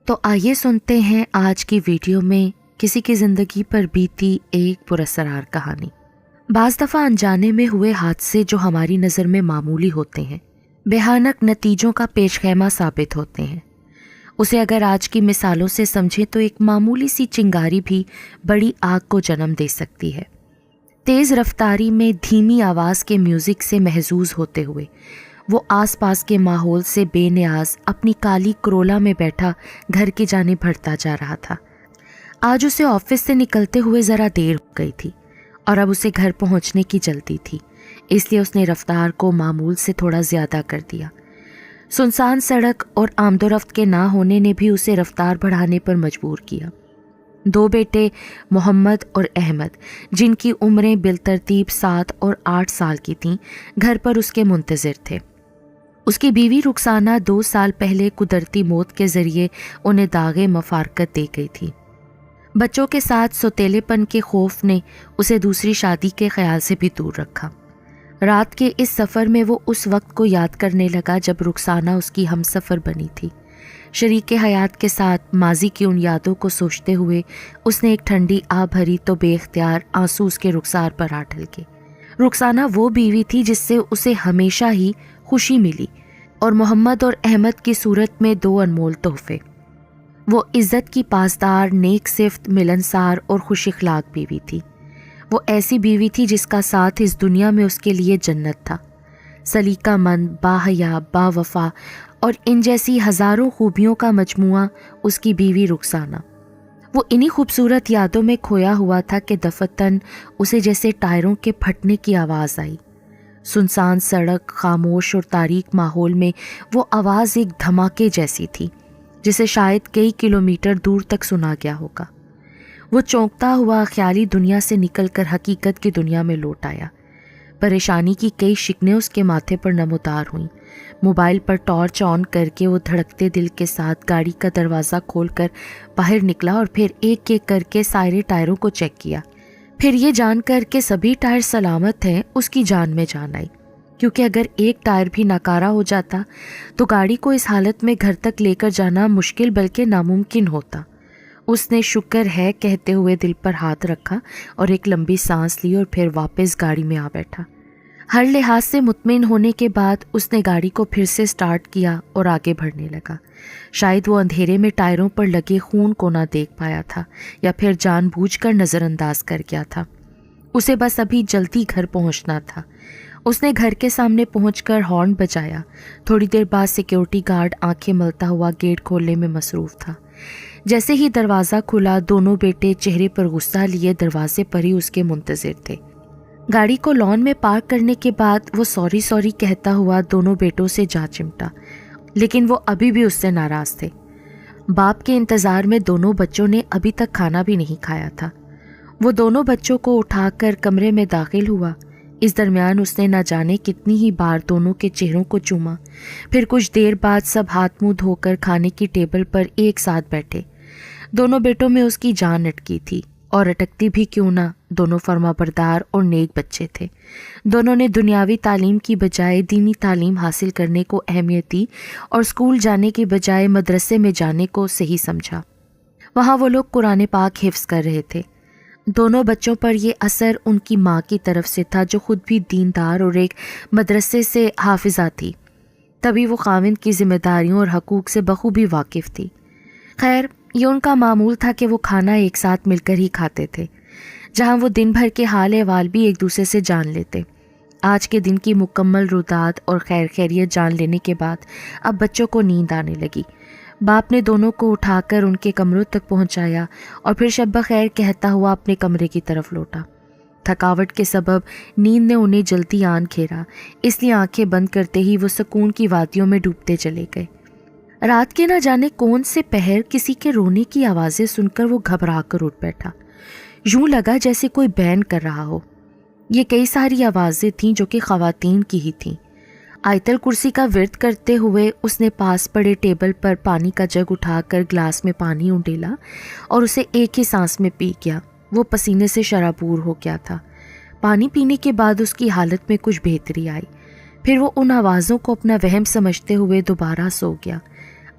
تو آئیے سنتے ہیں آج کی ویڈیو میں کسی کی زندگی پر بیتی ایک پراسرار کہانی۔ بعض دفعہ انجانے میں ہوئے حادثے جو ہماری نظر میں معمولی ہوتے ہیں بھیانک نتیجوں کا پیش خیمہ ثابت ہوتے ہیں۔ اسے اگر آج کی مثالوں سے سمجھیں تو ایک معمولی سی چنگاری بھی بڑی آگ کو جنم دے سکتی ہے۔ تیز رفتاری میں دھیمی آواز کے میوزک سے محظوظ ہوتے ہوئے وہ آس پاس کے ماحول سے بے نیاز اپنی کالی کرولا میں بیٹھا گھر کی جانب بڑھتا جا رہا تھا۔ آج اسے آفس سے نکلتے ہوئے ذرا دیر ہو گئی تھی اور اب اسے گھر پہنچنے کی جلدی تھی، اس لیے اس نے رفتار کو معمول سے تھوڑا زیادہ کر دیا۔ سنسان سڑک اور آمد و رفت کے نہ ہونے نے بھی اسے رفتار بڑھانے پر مجبور کیا۔ دو بیٹے محمد اور احمد، جن کی عمریں بالترتیب 7 اور 8 سال کی تھیں، گھر پر اس کے منتظر تھے۔ اس کی بیوی رخسانہ 2 سال پہلے قدرتی موت کے ذریعے انہیں داغ مفارقت دے گئی تھی۔ بچوں کے ساتھ سوتیلے پن کے خوف نے اسے دوسری شادی کے خیال سے بھی دور رکھا۔ رات کے اس سفر میں وہ اس وقت کو یاد کرنے لگا جب رخسانہ اس کی ہم سفر بنی تھی۔ شریک حیات کے ساتھ ماضی کی ان یادوں کو سوچتے ہوئے اس نے ایک ٹھنڈی آہ بھری تو بے اختیار آنسو اس کے رخسار پر آ ڈھلکے۔ رخسانہ وہ بیوی تھی جس سے اسے ہمیشہ ہی خوشی ملی، اور محمد اور احمد کی صورت میں 2 انمول تحفے۔ وہ عزت کی پاسدار، نیک صفت، ملنسار اور خوش اخلاق بیوی تھی۔ وہ ایسی بیوی تھی جس کا ساتھ اس دنیا میں اس کے لیے جنت تھا۔ سلیقہ مند، باحیا، با وفا اور ان جیسی ہزاروں خوبیوں کا مجموعہ اس کی بیوی رخسانہ۔ وہ انہی خوبصورت یادوں میں کھویا ہوا تھا کہ دفتن اسے جیسے ٹائروں کے پھٹنے کی آواز آئی۔ سنسان سڑک، خاموش اور تاریک ماحول میں وہ آواز ایک دھماکے جیسی تھی جسے شاید کئی کلومیٹر دور تک سنا گیا ہوگا۔ وہ چونکتا ہوا خیالی دنیا سے نکل کر حقیقت کی دنیا میں لوٹ آیا۔ پریشانی کی کئی شکنیں اس کے ماتھے پر نمودار ہوئیں۔ موبائل پر ٹارچ آن کر کے وہ دھڑکتے دل کے ساتھ گاڑی کا دروازہ کھول کر باہر نکلا اور پھر ایک ایک کر کے سارے ٹائروں کو چیک کیا۔ پھر یہ جان کر کہ سبھی ٹائر سلامت ہیں، اس کی جان میں جان آئی، کیونکہ اگر ایک ٹائر بھی ناکارہ ہو جاتا تو گاڑی کو اس حالت میں گھر تک لے کر جانا مشکل بلکہ ناممکن ہوتا۔ اس نے شکر ہے کہتے ہوئے دل پر ہاتھ رکھا اور ایک لمبی سانس لی اور پھر واپس گاڑی میں آ بیٹھا۔ ہر لحاظ سے مطمئن ہونے کے بعد اس نے گاڑی کو پھر سے سٹارٹ کیا اور آگے بڑھنے لگا۔ شاید وہ اندھیرے میں ٹائروں پر لگے خون کو نہ دیکھ پایا تھا یا پھر جان بوجھ کر نظر انداز کر گیا تھا۔ اسے بس ابھی جلدی گھر پہنچنا تھا۔ اس نے گھر کے سامنے پہنچ کر ہارن بجایا۔ تھوڑی دیر بعد سیکیورٹی گارڈ آنکھیں ملتا ہوا گیٹ کھولنے میں مصروف تھا۔ جیسے ہی دروازہ کھلا، دونوں بیٹے چہرے پر غصہ لیے دروازے پر ہی اس کے منتظر تھے۔ گاڑی کو لان میں پارک کرنے کے بعد وہ سوری کہتا ہوا دونوں بیٹوں سے جا چمٹا، لیکن وہ ابھی بھی اس سے ناراض تھے۔ باپ کے انتظار میں دونوں بچوں نے ابھی تک کھانا بھی نہیں کھایا تھا۔ وہ دونوں بچوں کو اٹھا کر کمرے میں داخل ہوا۔ اس درمیان اس نے نہ جانے کتنی ہی بار دونوں کے چہروں کو چوما۔ پھر کچھ دیر بعد سب ہاتھ منہ دھو کر کھانے کی ٹیبل پر ایک ساتھ بیٹھے۔ دونوں بیٹوں میں اس کی جان اٹکی تھی، اور اٹکتی بھی کیوں نہ، دونوں فرما بردار اور نیک بچے تھے۔ دونوں نے دنیاوی تعلیم کی بجائے دینی تعلیم حاصل کرنے کو اہمیت دی اور اسکول جانے کی بجائے مدرسے میں جانے کو صحیح سمجھا۔ وہاں وہ لوگ قرآن پاک حفظ کر رہے تھے۔ دونوں بچوں پر یہ اثر ان کی ماں کی طرف سے تھا جو خود بھی دیندار اور ایک مدرسے سے حافظہ تھی، تبھی وہ خاوند کی ذمہ داریوں اور حقوق سے بخوبی واقف تھی۔ خیر، یہ ان کا معمول تھا کہ وہ کھانا ایک ساتھ مل کر ہی کھاتے تھے، جہاں وہ دن بھر کے حال احوال بھی ایک دوسرے سے جان لیتے۔ آج کے دن کی مکمل روداد اور خیر خیریت جان لینے کے بعد اب بچوں کو نیند آنے لگی۔ باپ نے دونوں کو اٹھا کر ان کے کمروں تک پہنچایا اور پھر شب بخیر کہتا ہوا اپنے کمرے کی طرف لوٹا۔ تھکاوٹ کے سبب نیند نے انہیں جلدی آن گھیرا، اس لیے آنکھیں بند کرتے ہی وہ سکون کی وادیوں میں ڈوبتے چلے گئے۔ رات کے نہ جانے کون سے پہر کسی کے رونے کی آوازیں سن کر وہ گھبرا کر اٹھ بیٹھا۔ یوں لگا جیسے کوئی بین کر رہا ہو۔ یہ کئی ساری آوازیں تھیں جو کہ خواتین کی ہی تھیں۔ آیت الکرسی کا ورد کرتے ہوئے اس نے پاس پڑے ٹیبل پر پانی کا جگ اٹھا کر گلاس میں پانی انڈیلا اور اسے ایک ہی سانس میں پی گیا۔ وہ پسینے سے شرابور ہو گیا تھا۔ پانی پینے کے بعد اس کی حالت میں کچھ بہتری آئی۔ پھر وہ ان آوازوں کو اپنا وہم سمجھتے ہوئے دوبارہ سو گیا۔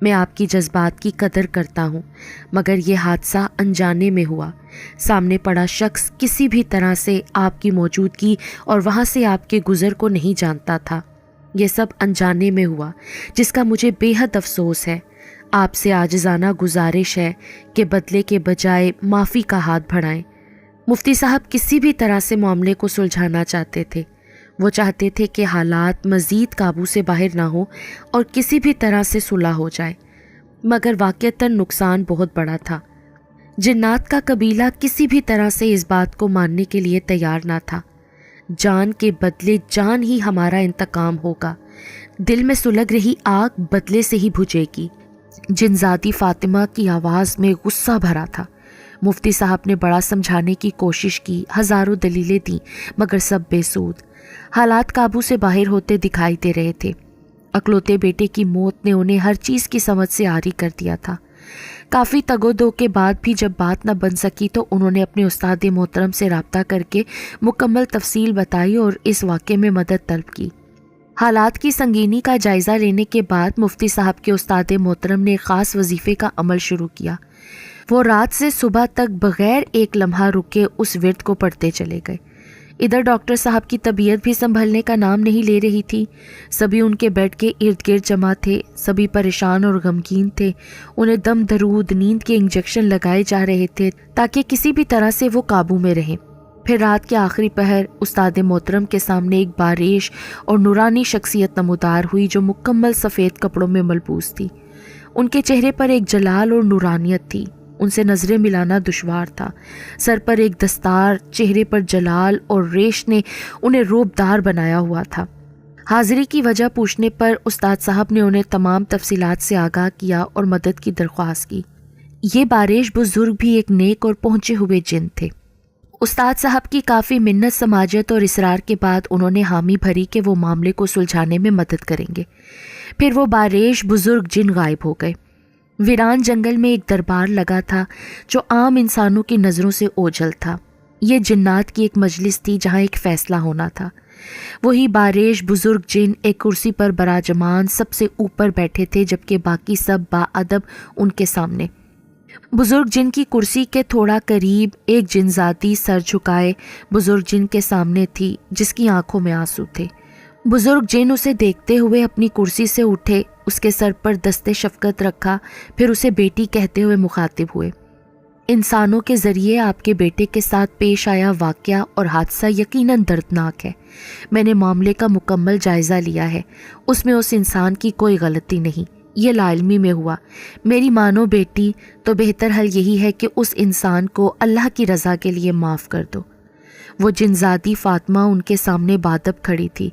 میں آپ کی جذبات کی قدر کرتا ہوں، مگر یہ حادثہ انجانے میں ہوا۔ سامنے پڑا شخص کسی بھی طرح سے آپ کی موجودگی اور وہاں سے آپ کے گزر کو نہیں جانتا تھا۔ یہ سب انجانے میں ہوا، جس کا مجھے بے حد افسوس ہے۔ آپ سے عاجزانہ گزارش ہے کہ بدلے کے بجائے معافی کا ہاتھ بڑھائیں۔ مفتی صاحب کسی بھی طرح سے معاملے کو سلجھانا چاہتے تھے۔ وہ چاہتے تھے کہ حالات مزید قابو سے باہر نہ ہو اور کسی بھی طرح سے صلح ہو جائے، مگر واقعتاً نقصان بہت بڑا تھا۔ جنات کا قبیلہ کسی بھی طرح سے اس بات کو ماننے کے لیے تیار نہ تھا۔ جان کے بدلے جان ہی ہمارا انتقام ہوگا۔ دل میں سلگ رہی آگ بدلے سے ہی بجھے گی۔ جنزادی فاطمہ کی آواز میں غصہ بھرا تھا۔ مفتی صاحب نے بڑا سمجھانے کی کوشش کی، ہزاروں دلیلیں دیں، مگر سب بے سود۔ حالات قابو سے باہر ہوتے دکھائی دے رہے تھے۔ اکلوتے بیٹے کی موت نے انہیں ہر چیز کی سمجھ سے عاری کر دیا تھا۔ کافی تگ و دو کے بعد بھی جب بات نہ بن سکی تو انہوں نے اپنے استاد محترم سے رابطہ کر کے مکمل تفصیل بتائی اور اس واقعے میں مدد طلب کی۔ حالات کی سنگینی کا جائزہ لینے کے بعد مفتی صاحب کے استاد محترم نے خاص وظیفے کا عمل شروع کیا۔ وہ رات سے صبح تک بغیر ایک لمحہ رکے اس ورد کو پڑھتے چلے گئے۔ ادھر ڈاکٹر صاحب کی طبیعت بھی سنبھلنے کا نام نہیں لے رہی تھی۔ سبھی ان کے بیڈ کے ارد گرد جمع تھے، سبھی پریشان اور غمگین تھے۔ انہیں دم درود نیند کے انجیکشن لگائے جا رہے تھے تاکہ کسی بھی طرح سے وہ قابو میں رہیں۔ پھر رات کے آخری پہر استاد محترم کے سامنے ایک باریش اور نورانی شخصیت نمودار ہوئی جو مکمل سفید کپڑوں میں ملبوس تھی۔ ان کے چہرے پر ایک جلال اور نورانیت تھی، ان سے نظریں ملانا دشوار تھا۔ سر پر ایک دستار، چہرے پر جلال اور ریش نے انہیں روبدار بنایا ہوا تھا۔ حاضری کی وجہ پوچھنے پر استاد صاحب نے انہیں تمام تفصیلات سے آگاہ کیا اور مدد کی درخواست کی۔ یہ باریش بزرگ بھی ایک نیک اور پہنچے ہوئے جن تھے۔ استاد صاحب کی کافی منت سماجت اور اصرار کے بعد انہوں نے حامی بھری کہ وہ معاملے کو سلجھانے میں مدد کریں گے۔ پھر وہ باریش بزرگ جن غائب ہو گئے۔ ویران جنگل میں ایک دربار لگا تھا جو عام انسانوں کی نظروں سے اوجھل تھا۔ یہ جنات کی ایک مجلس تھی جہاں ایک فیصلہ ہونا تھا۔ وہی باریش بزرگ جن ایک کرسی پر براجمان سب سے اوپر بیٹھے تھے، جبکہ باقی سب باادب ان کے سامنے۔ بزرگ جن کی کرسی کے تھوڑا قریب ایک جنزادی سر جھکائے بزرگ جن کے سامنے تھی، جس کی آنکھوں میں آنسو تھے۔ بزرگ جن اسے دیکھتے ہوئے اپنی کرسی سے اٹھے، اس کے سر پر دست شفقت رکھا، پھر اسے بیٹی کہتے ہوئے مخاطب ہوئے۔ انسانوں کے ذریعے آپ کے بیٹے کے ساتھ پیش آیا واقعہ اور حادثہ یقیناً دردناک ہے۔ میں نے معاملے کا مکمل جائزہ لیا ہے، اس میں اس انسان کی کوئی غلطی نہیں، یہ لا علمی میں ہوا۔ میری مانو بیٹی، تو بہتر حل یہی ہے کہ اس انسان کو اللہ کی رضا کے لیے معاف کر دو۔ وہ جنزادی فاطمہ ان کے سامنے بادب کھڑی تھی۔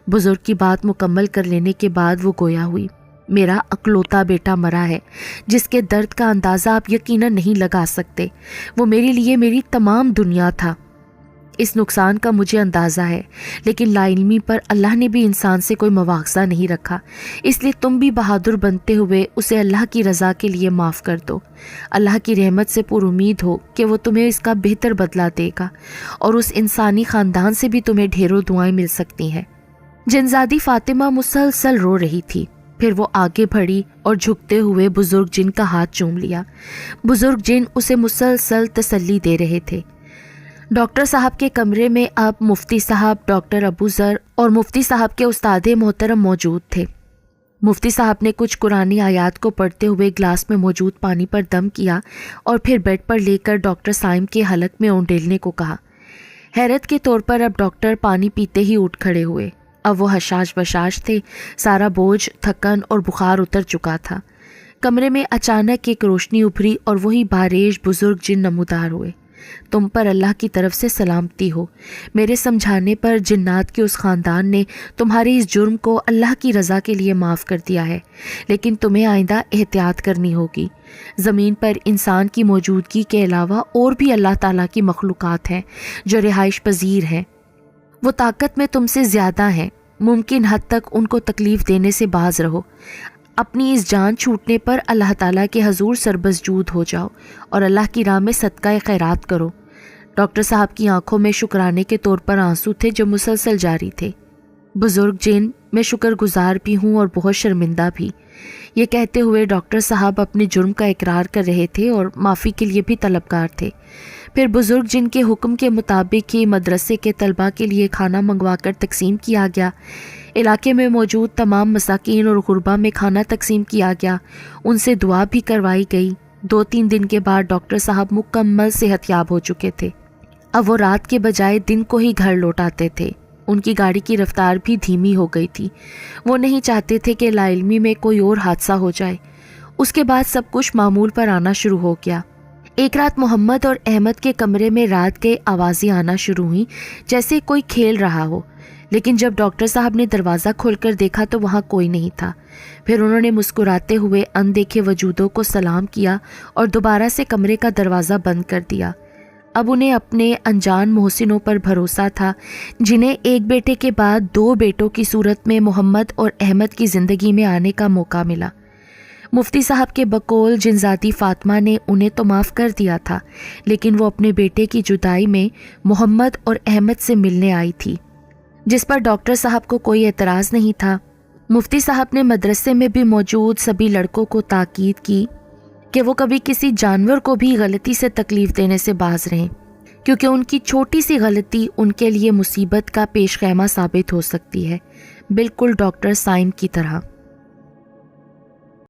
بزرگ کی بات مکمل کر لینے کے بعد وہ گویا ہوئی۔ میرا اکلوتا بیٹا مرا ہے، جس کے درد کا اندازہ آپ یقیناً نہیں لگا سکتے۔ وہ میرے لیے میری تمام دنیا تھا۔ اس نقصان کا مجھے اندازہ ہے، لیکن لا علمی پر اللہ نے بھی انسان سے کوئی مواخذہ نہیں رکھا، اس لیے تم بھی بہادر بنتے ہوئے اسے اللہ کی رضا کے لیے معاف کر دو۔ اللہ کی رحمت سے پر امید ہو کہ وہ تمہیں اس کا بہتر بدلہ دے گا، اور اس انسانی خاندان سے بھی تمہیں ڈھیروں دعائیں مل سکتی ہیں۔ جنزادی فاطمہ مسلسل رو رہی تھی۔ پھر وہ آگے بڑھی اور جھکتے ہوئے بزرگ جن کا ہاتھ چوم لیا۔ بزرگ جن اسے مسلسل تسلی دے رہے تھے۔ ڈاکٹر صاحب کے کمرے میں اب مفتی صاحب، ڈاکٹر ابو ذر اور مفتی صاحب کے استاد محترم موجود تھے۔ مفتی صاحب نے کچھ قرآنی آیات کو پڑھتے ہوئے گلاس میں موجود پانی پر دم کیا اور پھر بیڈ پر لے کر ڈاکٹر سائم کے حلق میں اونڈیلنے کو کہا۔ حیرت کے طور پر اب ڈاکٹر پانی پیتے ہی اٹھ کھڑے ہوئے۔ اب وہ حشاش بشاش تھے، سارا بوجھ، تھکن اور بخار اتر چکا تھا۔ کمرے میں اچانک ایک روشنی ابھری اور وہی باریش بزرگ جن نمودار ہوئے۔ تم پر اللہ کی طرف سے سلامتی ہو۔ میرے سمجھانے پر جنات کے اس خاندان نے تمہارے اس جرم کو اللہ کی رضا کے لیے معاف کر دیا ہے، لیکن تمہیں آئندہ احتیاط کرنی ہوگی۔ زمین پر انسان کی موجودگی کے علاوہ اور بھی اللہ تعالیٰ کی مخلوقات ہیں جو رہائش پذیر ہیں۔ وہ طاقت میں تم سے زیادہ ہیں، ممکن حد تک ان کو تکلیف دینے سے باز رہو۔ اپنی اس جان چھوٹنے پر اللہ تعالیٰ کے حضور سربسجود ہو جاؤ اور اللہ کی راہ میں صدقہ خیرات کرو۔ ڈاکٹر صاحب کی آنکھوں میں شکرانے کے طور پر آنسو تھے جو مسلسل جاری تھے۔ بزرگ جن، میں شکر گزار بھی ہوں اور بہت شرمندہ بھی۔ یہ کہتے ہوئے ڈاکٹر صاحب اپنے جرم کا اقرار کر رہے تھے اور معافی کے لیے بھی طلبگار تھے۔ پھر بزرگ جن کے حکم کے مطابق ہی مدرسے کے طلباء کے لیے کھانا منگوا کر تقسیم کیا گیا، علاقے میں موجود تمام مساکین اور غربا میں کھانا تقسیم کیا گیا، ان سے دعا بھی کروائی گئی۔ 2-3 دن کے بعد ڈاکٹر صاحب مکمل صحت یاب ہو چکے تھے۔ اب وہ رات کے بجائے دن کو ہی گھر لوٹ آتے تھے۔ ان کی گاڑی کی رفتار بھی دھیمی ہو گئی تھی۔ وہ نہیں چاہتے تھے کہ لا علمی میں کوئی اور حادثہ ہو جائے۔ اس کے بعد سب کچھ معمول پر آنا شروع ہو گیا۔ ایک رات محمد اور احمد کے کمرے میں رات گئے آوازیں آنا شروع ہوئیں، جیسے کوئی کھیل رہا ہو، لیکن جب ڈاکٹر صاحب نے دروازہ کھول کر دیکھا تو وہاں کوئی نہیں تھا۔ پھر انہوں نے مسکراتے ہوئے اندیکھے وجودوں کو سلام کیا اور دوبارہ سے کمرے کا دروازہ بند کر دیا۔ اب انہیں اپنے انجان محسنوں پر بھروسہ تھا، جنہیں ایک بیٹے کے بعد 2 بیٹوں کی صورت میں محمد اور احمد کی زندگی میں آنے کا موقع ملا۔ مفتی صاحب کے بقول جنزادی فاطمہ نے انہیں تو معاف کر دیا تھا، لیکن وہ اپنے بیٹے کی جدائی میں محمد اور احمد سے ملنے آئی تھی، جس پر ڈاکٹر صاحب کو کوئی اعتراض نہیں تھا۔ مفتی صاحب نے مدرسے میں بھی موجود سبھی لڑکوں کو تاکید کی کہ وہ کبھی کسی جانور کو بھی غلطی سے تکلیف دینے سے باز رہیں، کیونکہ ان کی چھوٹی سی غلطی ان کے لیے مصیبت کا پیش خیمہ ثابت ہو سکتی ہے، بالکل ڈاکٹر سائم کی طرح۔